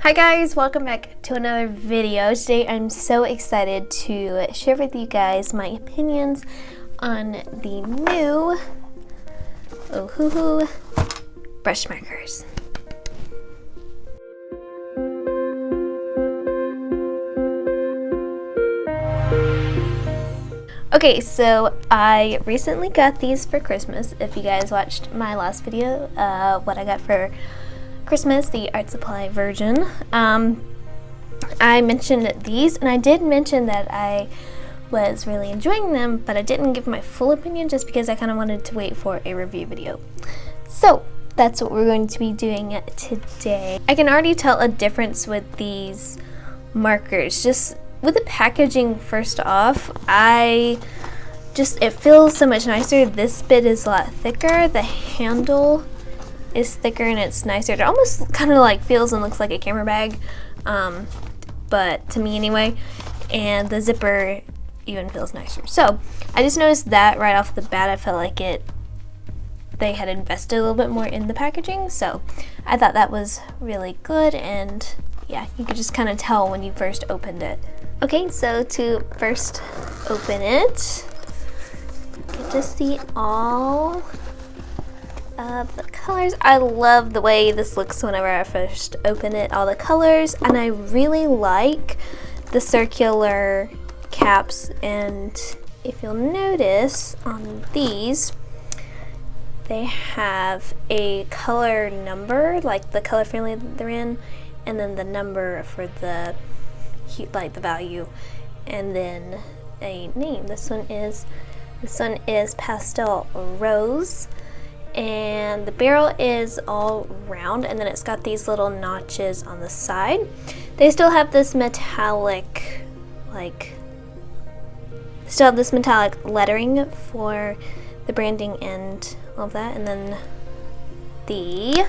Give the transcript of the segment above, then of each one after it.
Hi guys, welcome back to another video. Today I'm so excited to share with you guys my opinions on the new Ohuhu brush markers. Okay, so I recently got these for Christmas. If you guys watched my last video, what I got for Christmas, the art supply version, I mentioned these, and I did mention that I was really enjoying them, but I didn't give my full opinion just because I kind of wanted to wait for a review video. So that's what we're going to be doing today. I can already tell a difference with these markers. Just with the packaging, first off, it feels so much nicer. This bit is a lot thicker. The handle is thicker and it's nicer. It almost kind of like feels and looks like a camera bag, but to me anyway. And the zipper even feels nicer. So I just noticed that right off the bat. I felt like they had invested a little bit more in the packaging, so I thought that was really good. And yeah, you could just kind of tell when you first opened it. Okay, so to first open it, you get to see all of the colors. I love the way this looks whenever I first open it, all the colors, and I really like the circular caps. And if you'll notice on these, they have a color number, like the color family that they're in, and then the number for the like the value, and then a name. This one is Pastel Rose, and the barrel is all round, and then it's got these little notches on the side. They still have this metallic lettering for the branding and all of that, and then the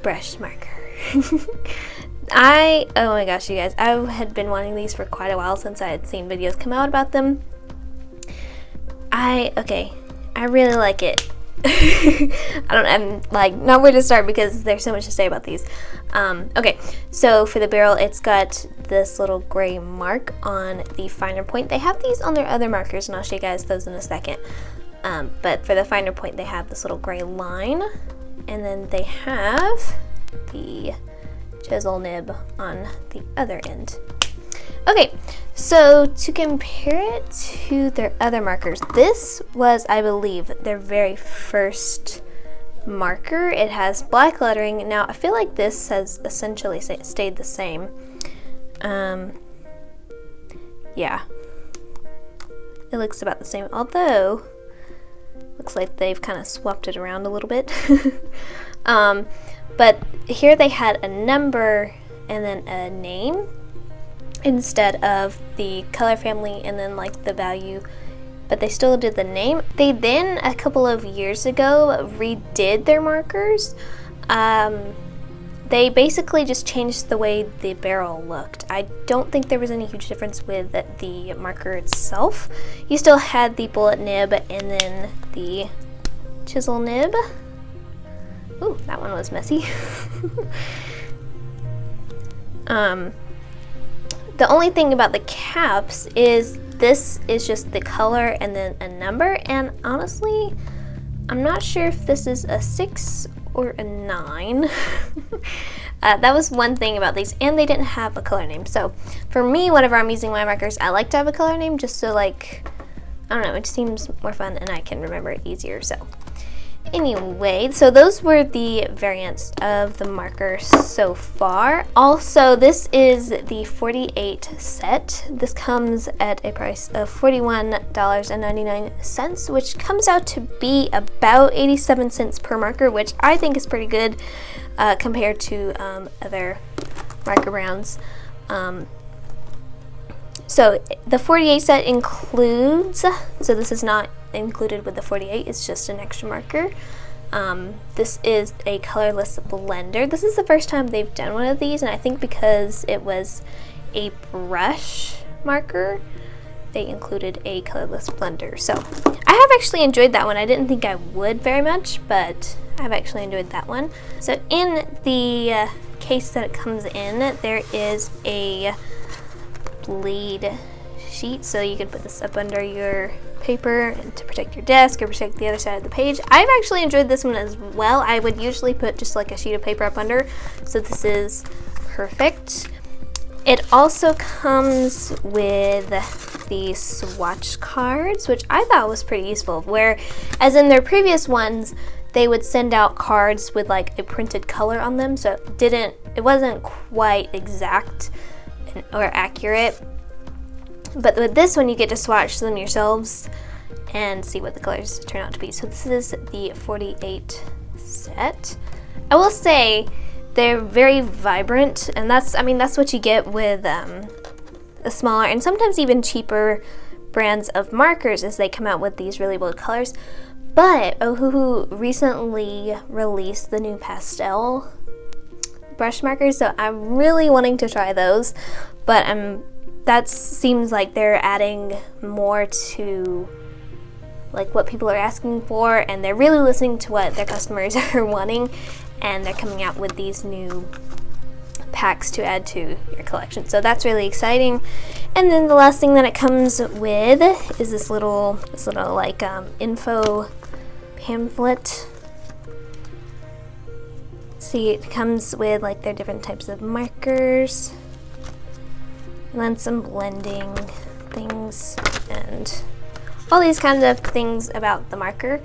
brush marker. Oh my gosh, you guys, I had been wanting these for quite a while since I had seen videos come out about them. I really like it. I'm like not where to start because there's so much to say about these. Okay, so for the barrel, it's got this little gray mark on the finer point. They have these on their other markers, and I'll show you guys those in a second. But for the finer point, they have this little gray line, and then they have the chisel nib on the other end. Okay, so to compare it to their other markers, this was, I believe, their very first marker. It has black lettering. Now, I feel like this has essentially stayed the same. Yeah, it looks about the same, although looks like they've kind of swapped it around a little bit. But here they had a number and then a name instead of the color family and then like the value, but they still did the name. They then, a couple of years ago, redid their markers. They basically just changed the way the barrel looked. I don't think there was any huge difference with the marker itself. You still had the bullet nib and then the chisel nib. Ooh, that one was messy. The only thing about the caps is this is just the color and then a number, and honestly, I'm not sure if this is a 6 or a 9. That was one thing about these, and they didn't have a color name. So for me, whenever I'm using my markers, I like to have a color name just so, like, I don't know, it seems more fun and I can remember it easier. So anyway, so those were the variants of the markers so far. Also, this is the 48 set. This comes at a price of $41.99, which comes out to be about 87 cents per marker, which I think is pretty good compared to other marker brands. So the 48 set includes, so this is not included with the 48, it's just an extra marker. This is a colorless blender. This is the first time they've done one of these, and I think because it was a brush marker, they included a colorless blender. So I have actually enjoyed that one. I didn't think I would very much, but I've actually enjoyed that one. So in the case that it comes in, there is a blade sheet, so you can put this up under your paper to protect your desk or protect the other side of the page. I've actually enjoyed this one as well. I would usually put just like a sheet of paper up under, so this is perfect. It also comes with the swatch cards, which I thought was pretty useful, where as in their previous ones they would send out cards with like a printed color on them, so it wasn't quite exact or accurate. But with this one, you get to swatch them yourselves and see what the colors turn out to be. So this is the 48 set. I will say they're very vibrant, and that's what you get with the smaller and sometimes even cheaper brands of markers as they come out with these really bold colors. But Ohuhu recently released the new pastel brush markers, so I'm really wanting to try those. But that seems like they're adding more to like what people are asking for, and they're really listening to what their customers are wanting, and they're coming out with these new packs to add to your collection. So that's really exciting. And then the last thing that it comes with is this little like info pamphlet. See, it comes with like their different types of markers, and then some blending things and all these kinds of things about the marker.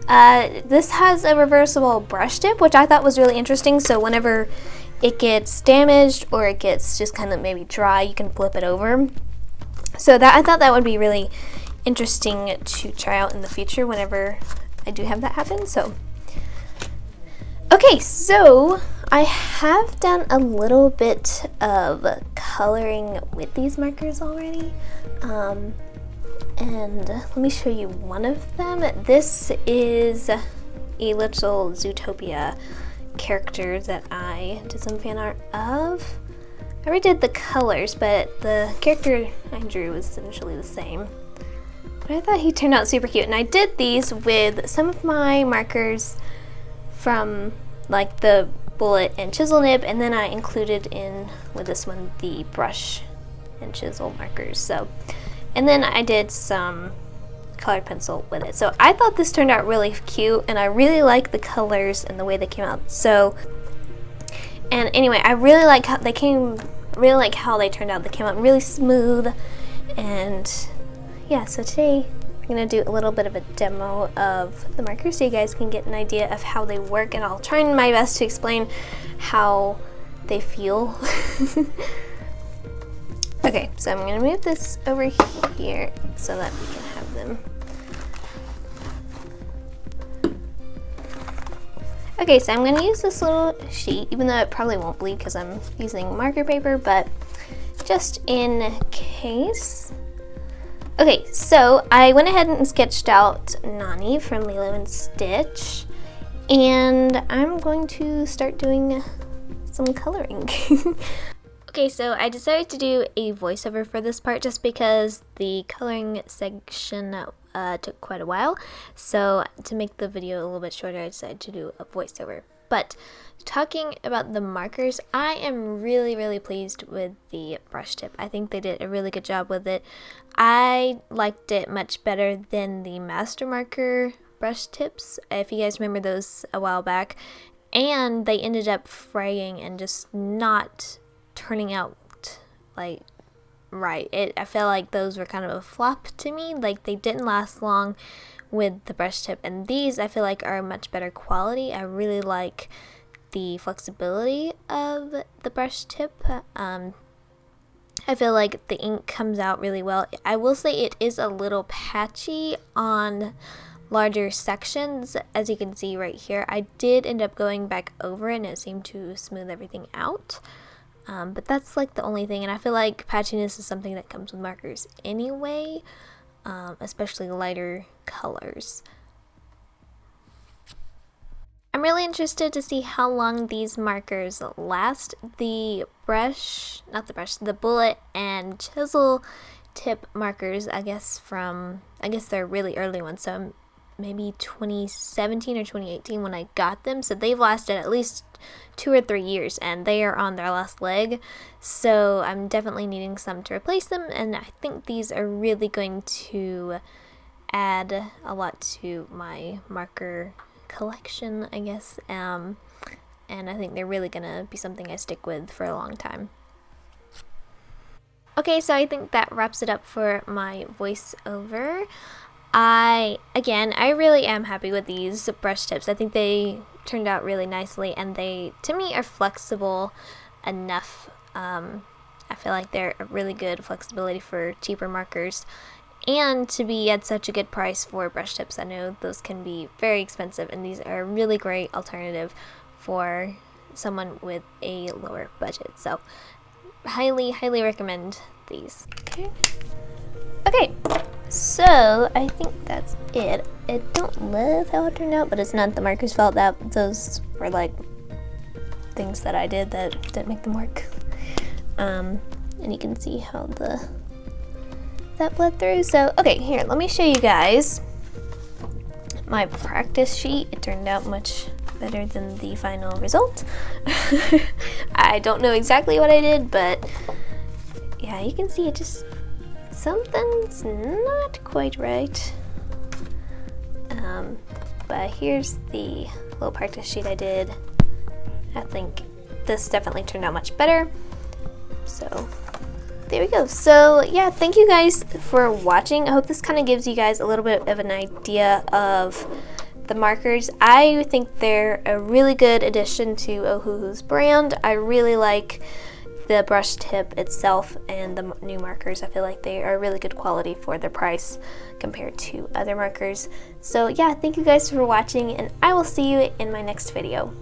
This has a reversible brush tip, which I thought was really interesting, so whenever it gets damaged or it gets just kind of maybe dry, you can flip it over. So that I thought that would be really interesting to try out in the future whenever I do have that happen. So okay, so I have done a little bit of coloring with these markers already, and let me show you one of them. This is a little Zootopia character that I did some fan art of. I redid the colors, but the character I drew was essentially the same. But I thought he turned out super cute, and I did these with some of my markers from like the bullet and chisel nib, and then I included in with this one the brush and chisel markers. So, and then I did some colored pencil with it. So I thought this turned out really cute, and I really like the colors and the way they came out. So, and anyway, I really like how they came. Really like how they turned out. They came out really smooth, and yeah. So today we're gonna do a little bit of a demo of the markers so you guys can get an idea of how they work, and I'll try my best to explain how they feel. Okay, so I'm gonna move this over here so that we can have them. Okay, so I'm gonna use this little sheet, even though it probably won't bleed because I'm using marker paper, but just in case. Okay, so I went ahead and sketched out Nani from Lilo and Stitch, and I'm going to start doing some coloring. Okay, so I decided to do a voiceover for this part just because the coloring section took quite a while. So to make the video a little bit shorter, I decided to do a voiceover. But talking about the markers, I am really pleased with the brush tip. I think they did a really good job with it. I liked it much better than the master marker brush tips, if you guys remember those a while back. And they ended up fraying and just not turning out like right. I felt like those were kind of a flop to me. Like they didn't last long with the brush tip, and these I feel like are much better quality. I really like the flexibility of the brush tip. I feel like the ink comes out really well. I will say it is a little patchy on larger sections, as you can see right here. I did end up going back over it and it seemed to smooth everything out. But that's like the only thing, and I feel like patchiness is something that comes with markers anyway, especially lighter colors. I'm really interested to see how long these markers last. The bullet and chisel tip markers, I guess they're really early ones, so I'm maybe 2017 or 2018 when I got them, so they've lasted at least 2 or 3 years, and they are on their last leg, so I'm definitely needing some to replace them, and I think these are really going to add a lot to my marker collection, I guess, and I think they're really gonna be something I stick with for a long time. Okay, so I think that wraps it up for my voiceover. I really am happy with these brush tips. I think they turned out really nicely, and they, to me, are flexible enough. I feel like they're a really good flexibility for cheaper markers, and to be at such a good price for brush tips. I know those can be very expensive, and these are a really great alternative for someone with a lower budget. So highly recommend these. Okay, so I think that's it. I don't love how it turned out, but it's not the marker's fault. Those were like things that I did that didn't make them work. And you can see how that bled through. So okay, here, let me show you guys my practice sheet. It turned out much better than the final result. I don't know exactly what I did, but yeah, you can see it just, something's not quite right. But here's the little practice sheet I did. I think this definitely turned out much better. So there we go. So yeah, thank you guys for watching. I hope this kind of gives you guys a little bit of an idea of the markers. I think they're a really good addition to Ohuhu's brand. I really like the brush tip itself and the new markers. I feel like they are really good quality for their price compared to other markers. So yeah, thank you guys for watching, and I will see you in my next video.